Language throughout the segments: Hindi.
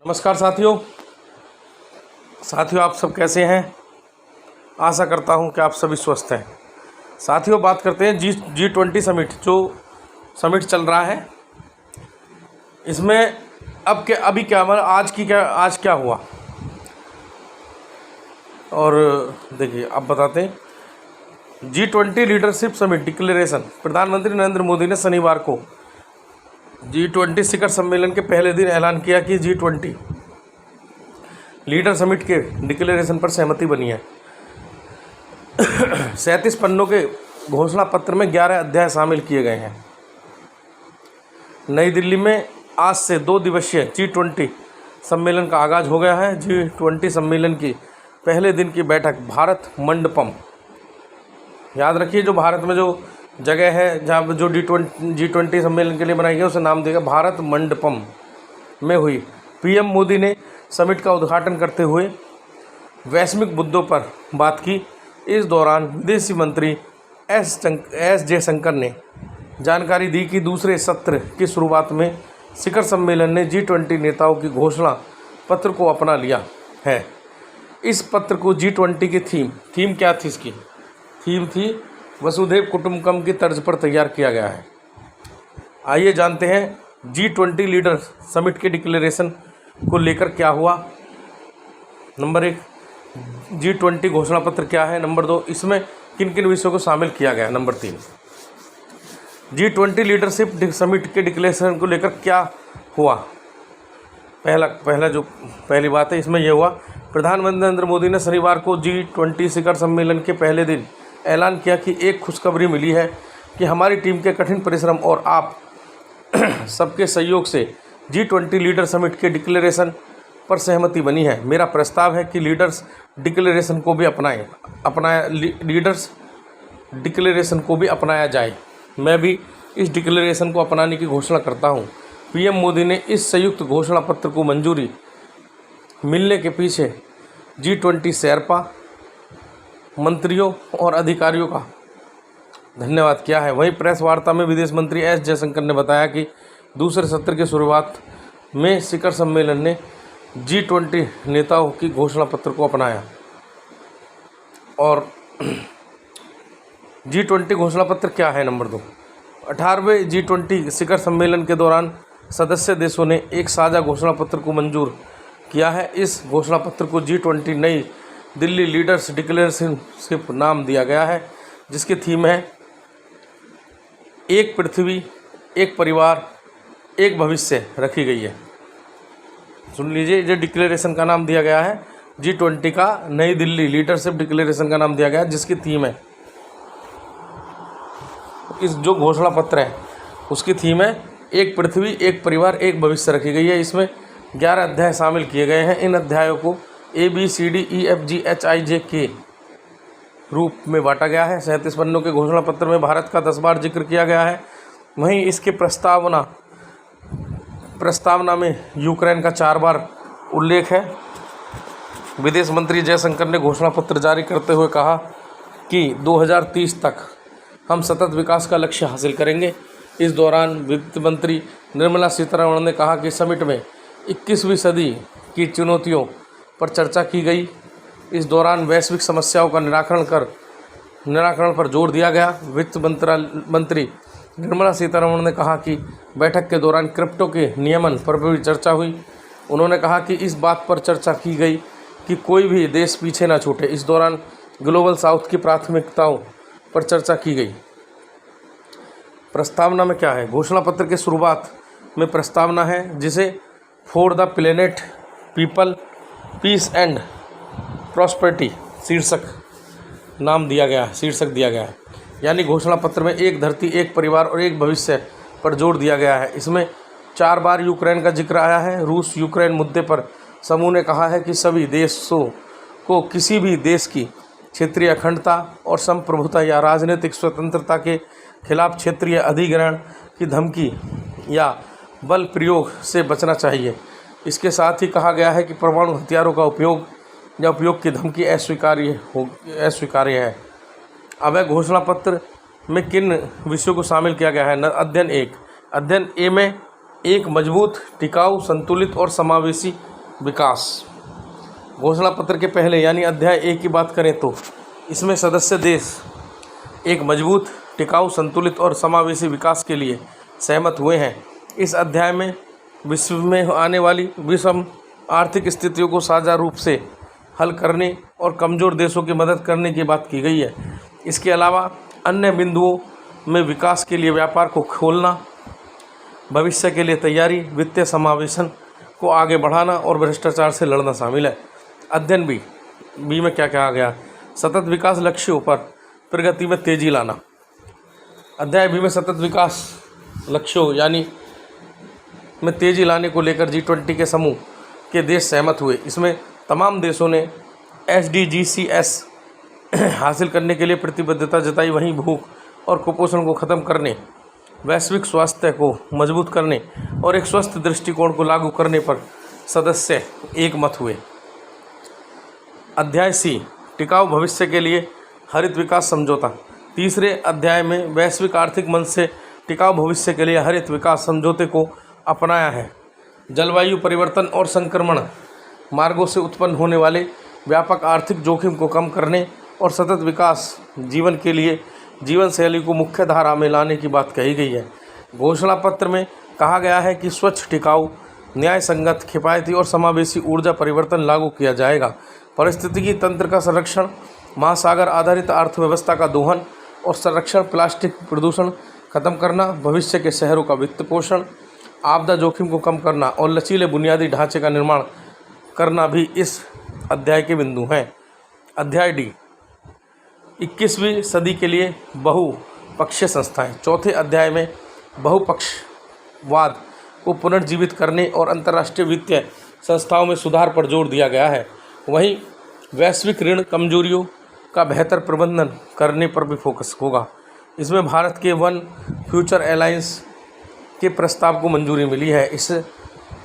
नमस्कार साथियों आप सब कैसे हैं। आशा करता हूं कि आप सभी स्वस्थ हैं। साथियों, बात करते हैं G20 समिट, जो समिट चल रहा है। इसमें अभी क्या मतलब आज क्या हुआ, और देखिए अब बताते हैं। G20 leadership summit declaration. प्रधानमंत्री नरेंद्र मोदी ने शनिवार को G20 शिखर सम्मेलन के पहले दिन ऐलान किया कि G20 लीडर समिट के डिक्लेरेशन पर सहमति बनी है। 37 पन्नों के घोषणा पत्र में 11 अध्याय शामिल किए गए हैं। नई दिल्ली में आज से 2 दिवसीय G20 सम्मेलन का आगाज हो गया है। G20 सम्मेलन की पहले दिन की बैठक भारत मंडपम, याद रखिए, जो भारत में जो जगह है जहाँ पर जो G20 सम्मेलन के लिए बनाई गई उसे नाम देगा भारत मंडपम में हुई। पीएम मोदी ने समिट का उद्घाटन करते हुए वैश्विक मुद्दों पर बात की। इस दौरान विदेशी मंत्री एस जयशंकर ने जानकारी दी कि दूसरे सत्र की शुरुआत में शिखर सम्मेलन ने G20 नेताओं की घोषणा पत्र को अपना लिया है। इस पत्र को G20 की थीम क्या थी? इसकी थीम थी वसुधैव कुटुंबकम की तर्ज पर तैयार किया गया है। आइए जानते हैं G20 लीडर समिट के डिक्लेरेशन को लेकर क्या हुआ। नंबर 1, G20 घोषणा पत्र क्या है। नंबर 2, इसमें किन किन विषयों को शामिल किया गया है। नंबर 3, G20 लीडरशिप समिट के डिक्लेरेशन को लेकर क्या हुआ। पहली बात है, इसमें यह हुआ, प्रधानमंत्री नरेंद्र मोदी ने शनिवार को G20 शिखर सम्मेलन के पहले दिन ऐलान किया कि एक खुशखबरी मिली है कि हमारी टीम के कठिन परिश्रम और आप सबके सहयोग से G20 लीडर समिट के डिक्लेरेशन पर सहमति बनी है। मेरा प्रस्ताव है कि लीडर्स डिक्लेरेशन को भी अपनाया जाए। मैं भी इस डिक्लेरेशन को अपनाने की घोषणा करता हूं। पीएम मोदी ने इस संयुक्त घोषणा पत्र को मंजूरी मिलने के पीछे G20 शेरपा मंत्रियों और अधिकारियों का धन्यवाद किया है। वहीं प्रेस वार्ता में विदेश मंत्री एस जयशंकर ने बताया कि दूसरे सत्र की शुरुआत में शिखर सम्मेलन ने G20 नेताओं की घोषणा पत्र को अपनाया। और G20 घोषणा पत्र क्या है। नंबर 2, 18वें G20 शिखर सम्मेलन के दौरान सदस्य देशों ने एक साझा घोषणा पत्र को मंजूर किया है। इस घोषणा पत्र को G20 नई दिल्ली लीडर्स डिक्लेरेशनशिप नाम दिया गया है, जिसकी थीम है एक पृथ्वी, एक परिवार, एक भविष्य रखी गई है। सुन लीजिए, जो डिक्लेरेशन का नाम दिया गया है G20 का नई दिल्ली लीडरशिप डिक्लेरेशन का नाम दिया गया है, जिसकी थीम है, इस जो घोषणा पत्र है उसकी थीम है एक पृथ्वी, एक परिवार, एक भविष्य रखी गई है। इसमें 11 अध्याय शामिल किए गए हैं। इन अध्यायों को ABCDEFGHIJ के रूप में बांटा गया है। 37 पन्नों के घोषणा पत्र में भारत का 10 बार जिक्र किया गया है। वहीं इसके प्रस्तावना में यूक्रेन का 4 बार उल्लेख है। विदेश मंत्री जयशंकर ने घोषणा पत्र जारी करते हुए कहा कि 2030 तक हम सतत विकास का लक्ष्य हासिल करेंगे। इस दौरान वित्त मंत्री निर्मला सीतारमण ने कहा कि समिट में 21वीं सदी की चुनौतियों पर चर्चा की गई। इस दौरान वैश्विक समस्याओं का निराकरण पर जोर दिया गया। वित्त मंत्री निर्मला सीतारमण ने कहा कि बैठक के दौरान क्रिप्टो के नियमन पर भी चर्चा हुई। उन्होंने कहा कि इस बात पर चर्चा की गई कि कोई भी देश पीछे न छूटे। इस दौरान ग्लोबल साउथ की प्राथमिकताओं पर चर्चा की गई। प्रस्तावना में क्या है। घोषणा पत्र के शुरुआत में प्रस्तावना है, जिसे for the planet, people, peace and prosperity शीर्षक दिया गया है। यानी घोषणा पत्र में एक धरती, एक परिवार और एक भविष्य पर जोर दिया गया है। इसमें 4 बार यूक्रेन का जिक्र आया है। रूस यूक्रेन मुद्दे पर समूह ने कहा है कि सभी देशों को किसी भी देश की क्षेत्रीय अखंडता और संप्रभुता या राजनीतिक स्वतंत्रता के खिलाफ क्षेत्रीय अधिग्रहण की धमकी या बल प्रयोग से बचना चाहिए। इसके साथ ही कहा गया है कि परमाणु हथियारों का उपयोग की धमकी अस्वीकार्य है। अब घोषणा पत्र में किन विषयों को शामिल किया गया है। अध्ययन 1, अध्ययन ए में एक मजबूत, टिकाऊ, संतुलित और समावेशी विकास। घोषणा पत्र के पहले यानी अध्याय 1 की बात करें तो इसमें सदस्य देश एक मजबूत, टिकाऊ, संतुलित और समावेशी विकास के लिए सहमत हुए हैं। इस अध्याय में विश्व में आने वाली विषम आर्थिक स्थितियों को साझा रूप से हल करने और कमज़ोर देशों की मदद करने की बात की गई है। इसके अलावा अन्य बिंदुओं में विकास के लिए व्यापार को खोलना, भविष्य के लिए तैयारी, वित्तीय समावेशन को आगे बढ़ाना और भ्रष्टाचार से लड़ना शामिल है। अध्ययन बी में क्या कहा गया? सतत विकास लक्ष्यों पर प्रगति में तेजी लाना। अध्याय बी में सतत विकास लक्ष्यों यानी में तेजी लाने को लेकर G20 के समूह के देश सहमत हुए। इसमें तमाम देशों ने SDGs हासिल करने के लिए प्रतिबद्धता जताई। वहीं भूख और कुपोषण को ख़त्म करने, वैश्विक स्वास्थ्य को मजबूत करने और एक स्वस्थ दृष्टिकोण को लागू करने पर सदस्य एक मत हुए। अध्याय सी, टिकाऊ भविष्य के लिए हरित विकास समझौता। तीसरे अध्याय में वैश्विक आर्थिक मंच से टिकाऊ भविष्य के लिए हरित विकास समझौते को अपनाया है। जलवायु परिवर्तन और संक्रमण मार्गों से उत्पन्न होने वाले व्यापक आर्थिक जोखिम को कम करने और सतत विकास जीवन के लिए जीवन शैली को मुख्य धारा में लाने की बात कही गई है। घोषणा पत्र में कहा गया है कि स्वच्छ, टिकाऊ, न्याय संगत, किफ़ायती और समावेशी ऊर्जा परिवर्तन लागू किया जाएगा। पारिस्थितिकी तंत्र का संरक्षण, महासागर आधारित अर्थव्यवस्था का दोहन और संरक्षण, प्लास्टिक प्रदूषण खत्म करना, भविष्य के शहरों का वित्त पोषण, आपदा जोखिम को कम करना और लचीले बुनियादी ढांचे का निर्माण करना भी इस अध्याय के बिंदु हैं। अध्याय डी, 21वीं सदी के लिए बहुपक्षीय संस्थाएं। चौथे अध्याय में बहुपक्षवाद को पुनर्जीवित करने और अंतर्राष्ट्रीय वित्तीय संस्थाओं में सुधार पर जोर दिया गया है। वहीं वैश्विक ऋण कमजोरियों का बेहतर प्रबंधन करने पर भी फोकस होगा। इसमें भारत के वन फ्यूचर अलायंस के प्रस्ताव को मंजूरी मिली है। इस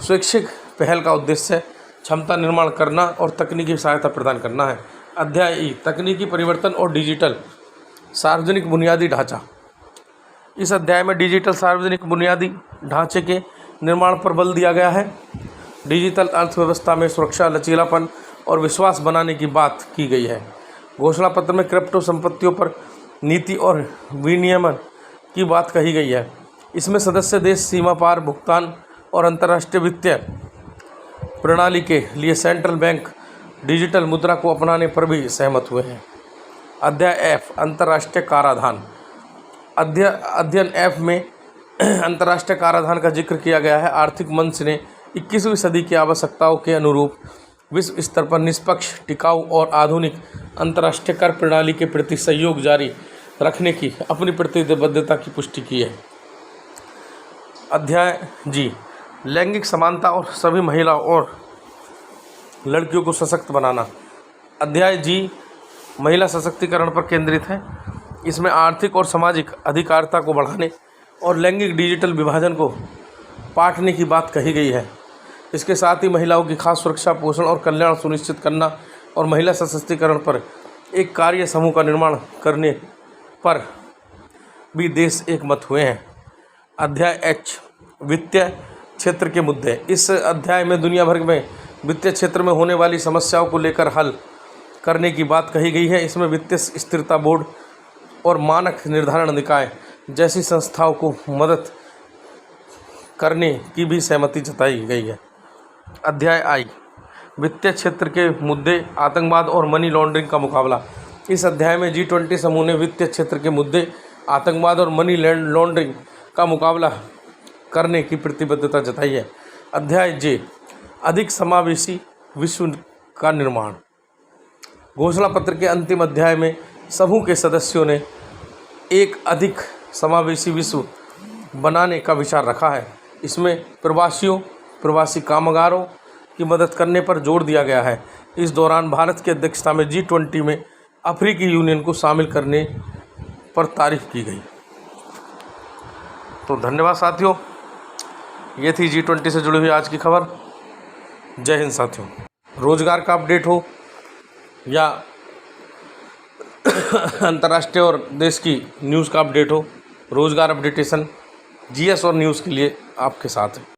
स्वैच्छिक पहल का उद्देश्य क्षमता निर्माण करना और तकनीकी सहायता प्रदान करना है। अध्याय ई, तकनीकी परिवर्तन और डिजिटल सार्वजनिक बुनियादी ढांचा। इस अध्याय में डिजिटल सार्वजनिक बुनियादी ढांचे के निर्माण पर बल दिया गया है। डिजिटल अर्थव्यवस्था में सुरक्षा, लचीलापन और विश्वास बनाने की बात की गई है। घोषणा पत्र में क्रिप्टो संपत्तियों पर नीति और विनियमन की बात कही गई है। इसमें सदस्य देश सीमा पार भुगतान और अंतर्राष्ट्रीय वित्तीय प्रणाली के लिए सेंट्रल बैंक डिजिटल मुद्रा को अपनाने पर भी सहमत हुए हैं। अध्याय एफ, अंतर्राष्ट्रीय कराधान। अध्ययन एफ में अंतर्राष्ट्रीय कराधान का जिक्र किया गया है। आर्थिक मंच ने 21वीं सदी की आवश्यकताओं के अनुरूप विश्व स्तर पर निष्पक्ष, टिकाऊ और आधुनिक अंतर्राष्ट्रीय कर प्रणाली के प्रति सहयोग जारी रखने की अपनी प्रतिबद्धता की पुष्टि की है। अध्याय जी, लैंगिक समानता और सभी महिलाओं और लड़कियों को सशक्त बनाना। अध्याय जी महिला सशक्तिकरण पर केंद्रित है। इसमें आर्थिक और सामाजिक अधिकारिता को बढ़ाने और लैंगिक डिजिटल विभाजन को पाटने की बात कही गई है। इसके साथ ही महिलाओं की खास सुरक्षा, पोषण और कल्याण सुनिश्चित करना और महिला सशक्तिकरण पर एक कार्य समूह का निर्माण करने पर भी देश एकमत हुए हैं। अध्याय एच, वित्तीय क्षेत्र के मुद्दे। इस अध्याय में दुनिया भर में वित्तीय क्षेत्र में होने वाली समस्याओं को लेकर हल करने की बात कही गई है। इसमें वित्तीय स्थिरता बोर्ड और मानक निर्धारण निकाय जैसी संस्थाओं को मदद करने की भी सहमति जताई गई है। अध्याय आई, वित्तीय क्षेत्र के मुद्दे, आतंकवाद और मनी लॉन्ड्रिंग का मुकाबला। इस अध्याय में G20 समूह ने वित्तीय क्षेत्र के मुद्दे, आतंकवाद और मनी लॉन्ड्रिंग का मुकाबला करने की प्रतिबद्धता जताई है। अध्याय जे, अधिक समावेशी विश्व का निर्माण। घोषणा पत्र के अंतिम अध्याय में समूह के सदस्यों ने एक अधिक समावेशी विश्व बनाने का विचार रखा है। इसमें प्रवासियों, प्रवासी कामगारों की मदद करने पर जोर दिया गया है। इस दौरान भारत की अध्यक्षता में G20 में अफ्रीकी यूनियन को शामिल करने पर तारीफ की गई। तो धन्यवाद साथियों, ये थी G20 से जुड़ी हुई आज की खबर। जय हिंद साथियों। रोजगार का अपडेट हो या अंतर्राष्ट्रीय और देश की न्यूज़ का अपडेट हो, रोजगार अपडेटेशन जीएस और न्यूज़ के लिए आपके साथ है।